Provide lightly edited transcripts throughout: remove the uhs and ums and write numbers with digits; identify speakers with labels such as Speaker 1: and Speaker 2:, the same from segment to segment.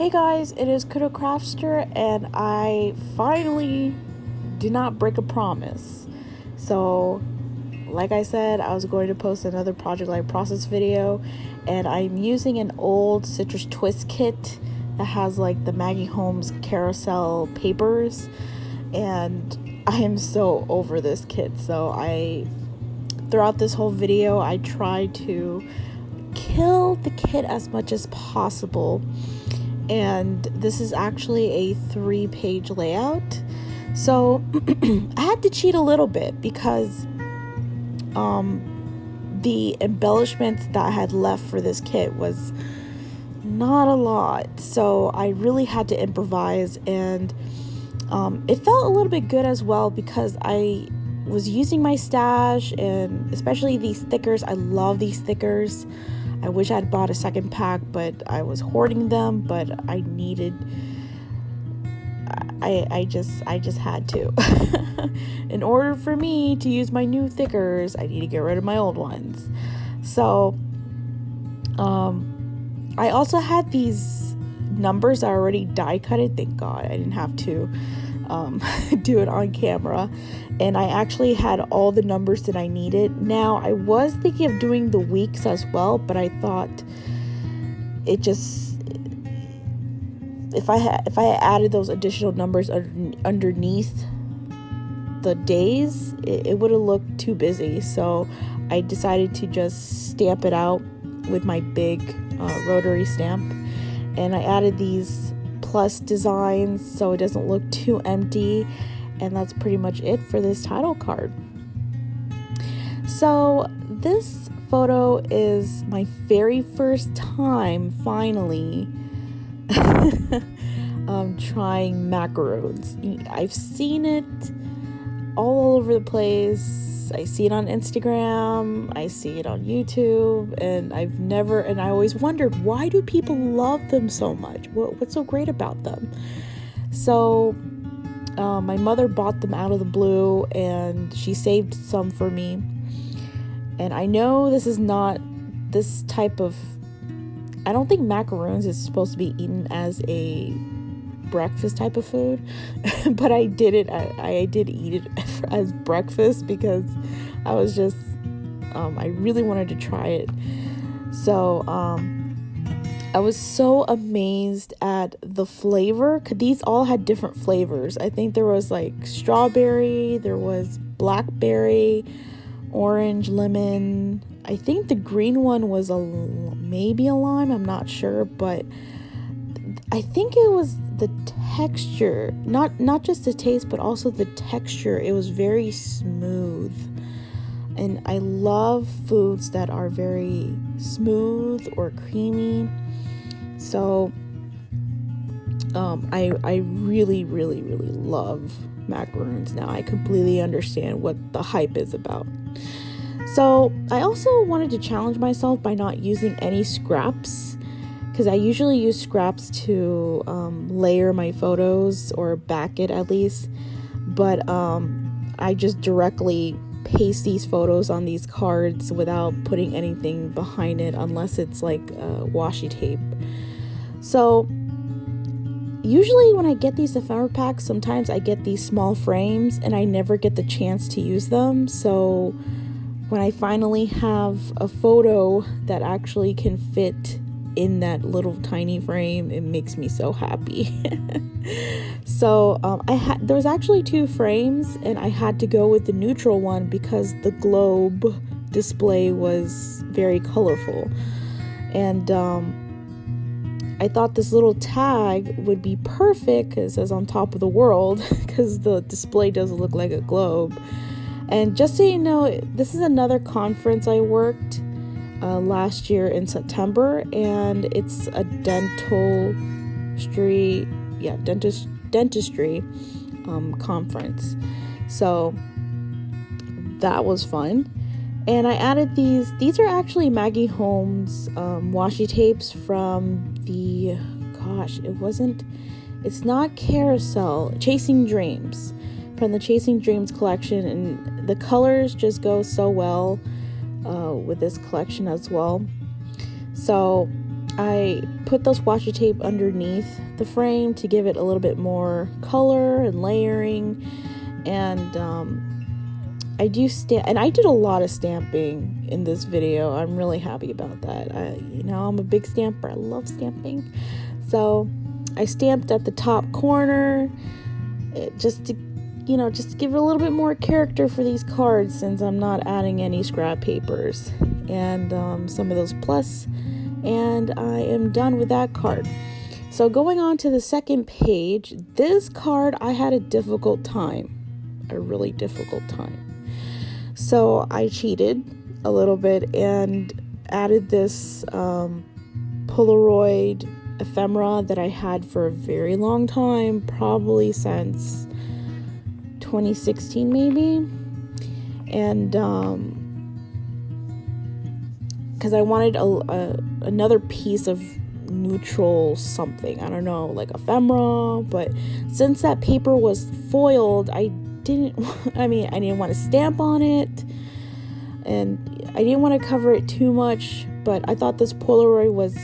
Speaker 1: Hey guys, it is Kudo Craftster, and I finally did not break a promise. So, like I said, I was going to post another Project Light Process video, and I'm using an old citrus twist kit that has like the Maggie Holmes carousel papers, and I am so over this kit. So throughout this whole video, I tried to kill the kit as much as possible. And this is actually a 3-page layout. So I had to cheat a little bit because the embellishments that I had left for this kit was not a lot. So I really had to improvise, and it felt a little bit good as well because I was using my stash, and especially these stickers. I love these stickers. I wish I had bought a second pack, but I was hoarding them, but I just had to. In order for me to use my new stickers, I need to get rid of my old ones. So, I also had these numbers already die cutted. Thank God I didn't have to do it on camera, and I actually had all the numbers that I needed. Now I was thinking of doing the weeks as well, but I thought it just, if I had added those additional numbers underneath the days, it would have looked too busy. So I decided to just stamp it out with my big rotary stamp, and I added these plus designs so it doesn't look too empty, and that's pretty much it for this title card. So this photo is my very first time finally trying macaroons. I've seen it all over the place. I see it on Instagram, I see it on YouTube, and I always wondered, why do people love them so much? What's so great about them? So my mother bought them out of the blue, and she saved some for me. And I know this is not this type of, I don't think macaroons is supposed to be eaten as a breakfast type of food, but I did eat it as breakfast because I was just I really wanted to try it. So I was so amazed at the flavor. These all had different flavors. I think there was like strawberry, there was blackberry, orange, lemon. I think the green one was maybe a lime, I'm not sure, but I think it was the texture, not just the taste, but also the texture. It was very smooth, and I love foods that are very smooth or creamy. So I really, really, really love macaroons now. I completely understand what the hype is about. So I also wanted to challenge myself by not using any scraps, because I usually use scraps to layer my photos or back it at least, but I just directly paste these photos on these cards without putting anything behind it unless it's like washi tape. So usually when I get these ephemera packs, sometimes I get these small frames and I never get the chance to use them. So when I finally have a photo that actually can fit in that little tiny frame, it makes me so happy. So there was actually 2 frames, and I had to go with the neutral one because the globe display was very colorful, and I thought this little tag would be perfect because it says on top of the world, because the display doesn't look like a globe. And just so you know, this is another conference I worked last year in September, and it's a dentistry conference. So that was fun. And I added these are actually Maggie Holmes washi tapes from it's not Carousel, Chasing Dreams, from the Chasing Dreams collection, and the colors just go so well with this collection as well. So I put those washi tape underneath the frame to give it a little bit more color and layering. And I did a lot of stamping in this video. I'm really happy about that. I'm a big stamper. I love stamping. So I stamped at the top corner just to give it a little bit more character for these cards, since I'm not adding any scrap papers and some of those plus. And I am done with that card. So going on to the second page, this card I had a really difficult time. So I cheated a little bit and added this Polaroid ephemera that I had for a very long time, probably since 2016 maybe. And because I wanted another piece of neutral something, I don't know, like ephemera, but since that paper was foiled, I didn't want to stamp on it, and I didn't want to cover it too much, but I thought this Polaroid was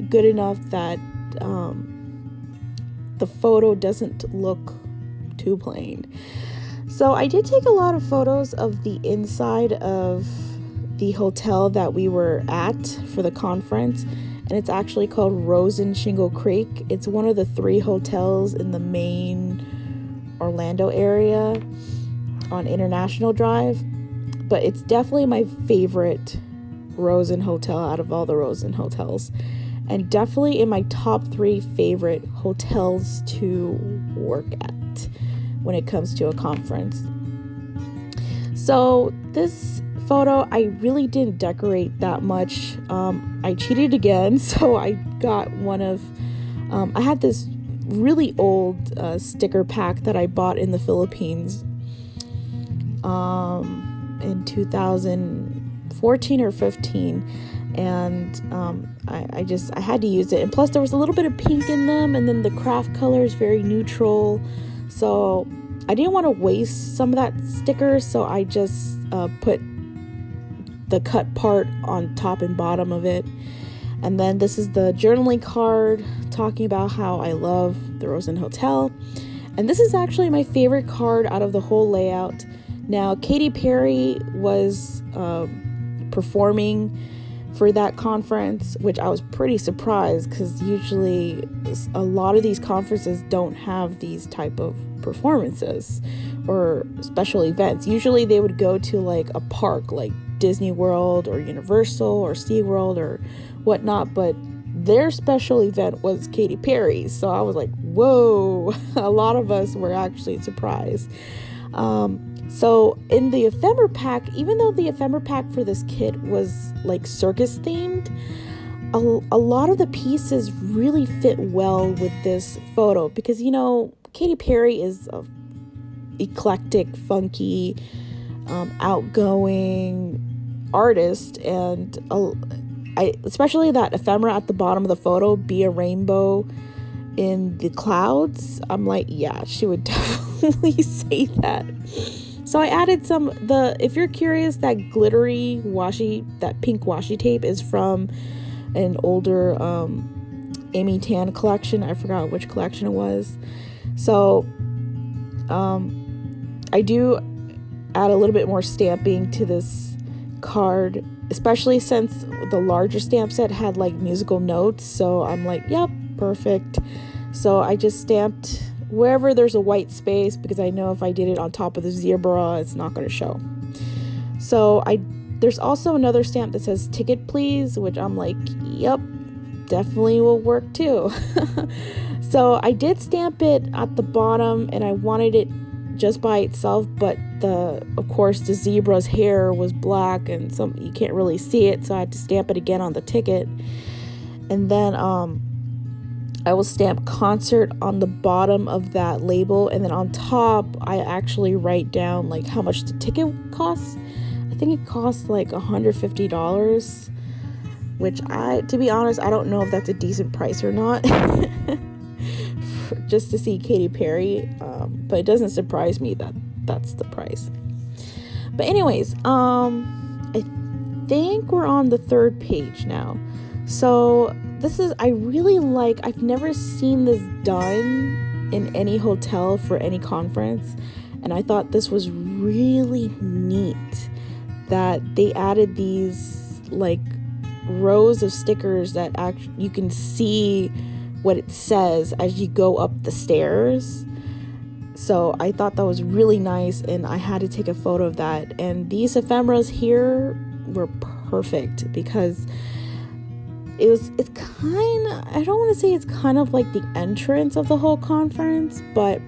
Speaker 1: good enough that the photo doesn't look too plain. So I did take a lot of photos of the inside of the hotel that we were at for the conference, and it's actually called Rosen Shingle Creek. It's one of the 3 hotels in the main Orlando area on International Drive, but it's definitely my favorite Rosen hotel out of all the Rosen hotels, and definitely in my top 3 favorite hotels to work at when it comes to a conference. So this photo, I really didn't decorate that much. I cheated again, so I got I had this really old sticker pack that I bought in the Philippines in 2014 or 15, and I had to use it, and plus there was a little bit of pink in them, and then the craft color is very neutral, so I didn't want to waste some of that sticker, so I just put the cut part on top and bottom of it. And then this is the journaling card talking about how I love the Rosen Hotel. And this is actually my favorite card out of the whole layout. Now, Katy Perry was performing for that conference, which I was pretty surprised, because usually a lot of these conferences don't have these type of performances or special events. Usually they would go to like a park like Disney World or Universal or SeaWorld or whatnot, but their special event was Katy Perry. So I was like, whoa, a lot of us were actually surprised. So in the ephemera pack, even though the ephemera pack for this kit was like circus themed, a lot of the pieces really fit well with this photo, because Katy Perry is a eclectic, funky, outgoing artist, and especially that ephemera at the bottom of the photo, be a rainbow in the clouds. I'm like, yeah, she would definitely say that. So I added if you're curious, that glittery that pink washi tape is from an older Amy Tan collection. I forgot which collection it was. So I do add a little bit more stamping to this card, especially since the larger stamp set had like musical notes. So I'm like, yep, perfect. So I just stamped wherever there's a white space, because I know if I did it on top of the zebra, it's not going to show. So there's also another stamp that says ticket please, which I'm like, yep, definitely will work too. So I did stamp it at the bottom, and I wanted it just by itself, but of course the zebra's hair was black and you can't really see it, so I had to stamp it again on the ticket. And then I will stamp concert on the bottom of that label, and then on top I actually write down like how much the ticket costs. I think it costs like $150, which to be honest, I don't know if that's a decent price or not. Just to see Katy Perry, but it doesn't surprise me that that's the price. But anyways, I think we're on the third page now. So I really like, I've never seen this done in any hotel for any conference, and I thought this was really neat that they added these like rows of stickers that you can see what it says as you go up the stairs. So I thought that was really nice, and I had to take a photo of that. And these ephemeras here were perfect because it's kind of, I don't want to say it's kind of like the entrance of the whole conference, but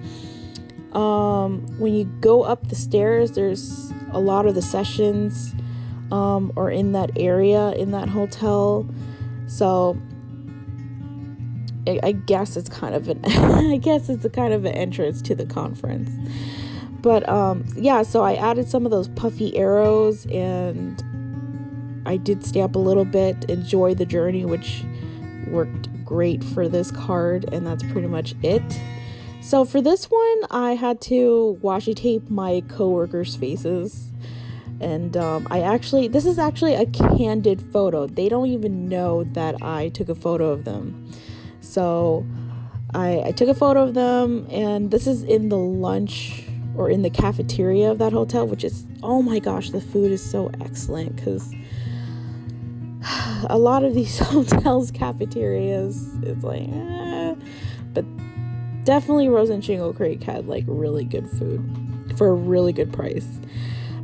Speaker 1: when you go up the stairs, there's a lot of the sessions are in that area, in that hotel. So I guess it's kind of an entrance to the conference. But yeah, so I added some of those puffy arrows, and I did stamp a little bit, enjoy the journey, which worked great for this card, and that's pretty much it. So for this one, I had to washi tape my coworkers' faces. And this is actually a candid photo. They don't even know that I took a photo of them. So I took a photo of them, and this is in the lunch or in the cafeteria of that hotel, which is, oh my gosh, the food is so excellent, because a lot of these hotels cafeterias, it's like, but definitely Rosen Shingle Creek had like really good food for a really good price.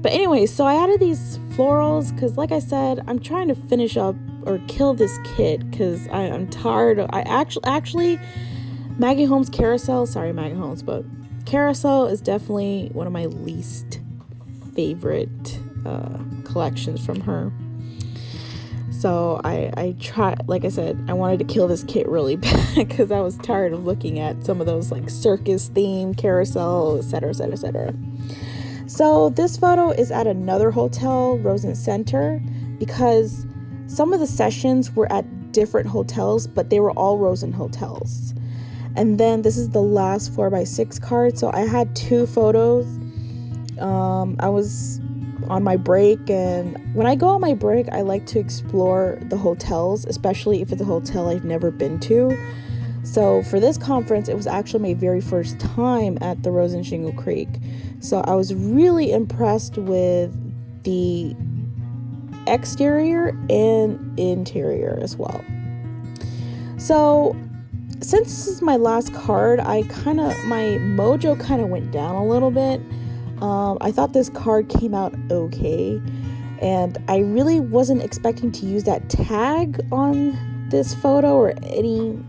Speaker 1: But anyway, so I added these florals because, like I said, I'm trying to finish up or kill this kit because I'm tired of, actually Maggie Holmes Carousel, sorry Maggie Holmes, but Carousel is definitely one of my least favorite collections from her. So I tried, like I said, I wanted to kill this kit really bad because I was tired of looking at some of those like circus themed carousel, etc., etc., etc. So this photo is at another hotel, Rosen Center, because some of the sessions were at different hotels, but they were all Rosen hotels. And then this is the last 4x6 card. So I had two photos. I was on my break, and when I go on my break, I like to explore the hotels, especially if it's a hotel I've never been to. So for this conference, it was actually my very first time at the Rosen Shingle Creek. So I was really impressed with the exterior and interior as well. So since this is my last card, my mojo kind of went down a little bit. I thought this card came out okay, and I really wasn't expecting to use that tag on this photo or any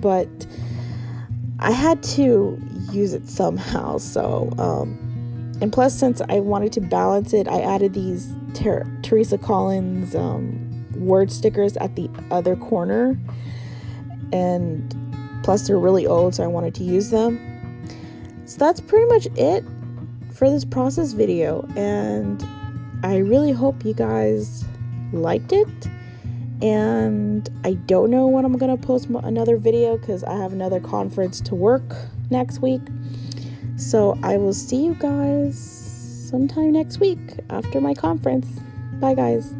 Speaker 1: but I had to use it somehow. So and plus, since I wanted to balance it, I added these Teresa Collins word stickers at the other corner, and plus they're really old, so I wanted to use them. So that's pretty much it for this process video, and I really hope you guys liked it. And I don't know when I'm gonna post another video because I have another conference to work next week. So I will see you guys sometime next week after my conference. Bye guys.